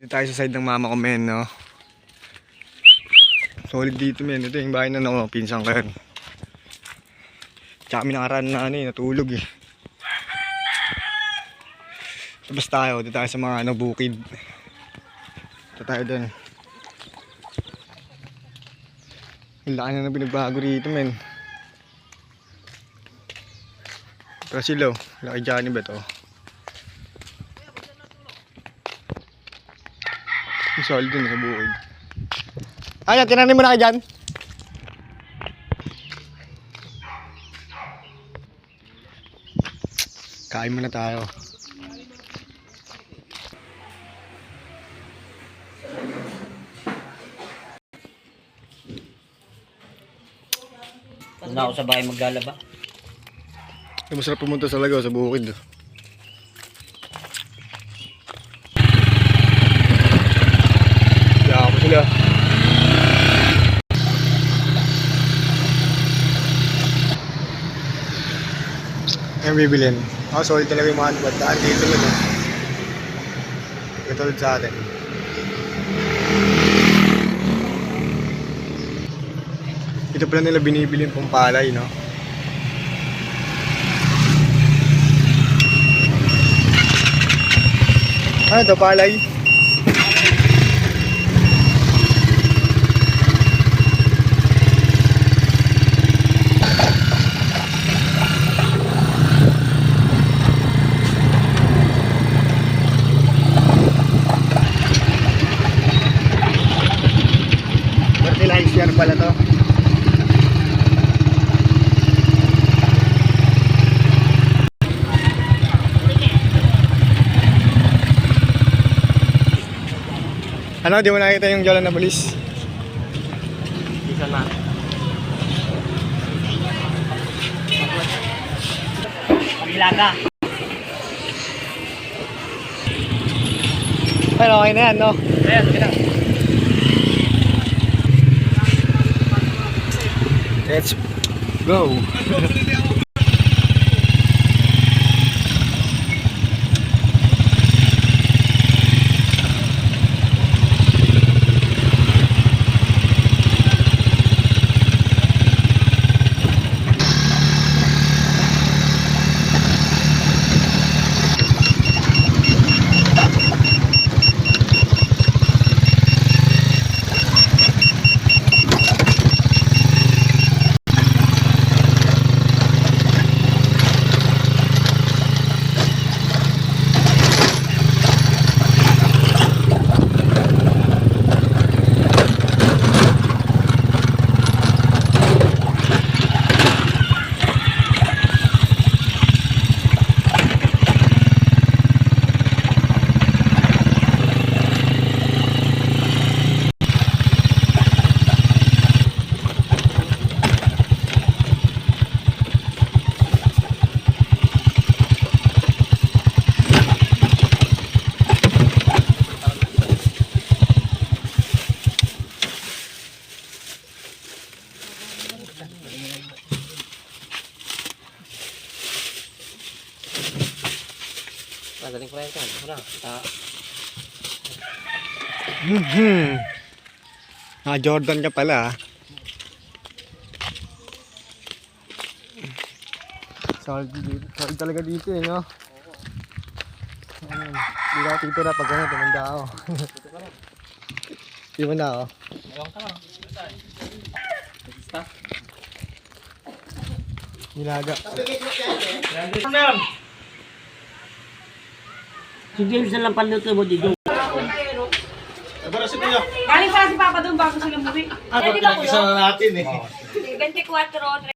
Dito tayo sa side ng mama ko, men, no? Solid dito, men. Ito yung bahay na pinsan ko yan. Tsaka kami nakaraan na natulog eh. Tapos tayo, dito tayo sa mga bukid. Ito tayo dun. Ang laki na pinagbago rito, men. Brazil, oh. Laki Johnny ba ito? Ang solid dun sa bukid. Ayan, tinanim mo na kayo dyan. Kain muna tayo. Punta ako sa bahay maglalaba. Masarap pumunta sa Lagaw, sa bukid. Kaya ako sila. Ngayon bibilin. Solid talaga yung mga daan dito yun. Katulad sa atin. Ito pala nila binibili yung pampalay, no? Ano ito, palay? Fertilizer pala to. Ano, di mo nakita yung jalan na pulis? Isa na. Paglaga. Pero okay na yan, no? Ayan, sige na. Let's go! Magaling ko rin yan. Wala. Jordan ka pala, ah. Solid talaga dito, eh, no? Hindi ako titira pag gano'n, tumanda ako. Di mo na ako. Ewan ka lang. Basta. Nilaga. Si James na lang paluto mo dito. Galing pala si Papa doon bago sila umuwi. Ano, pinag-isa na natin eh. 24,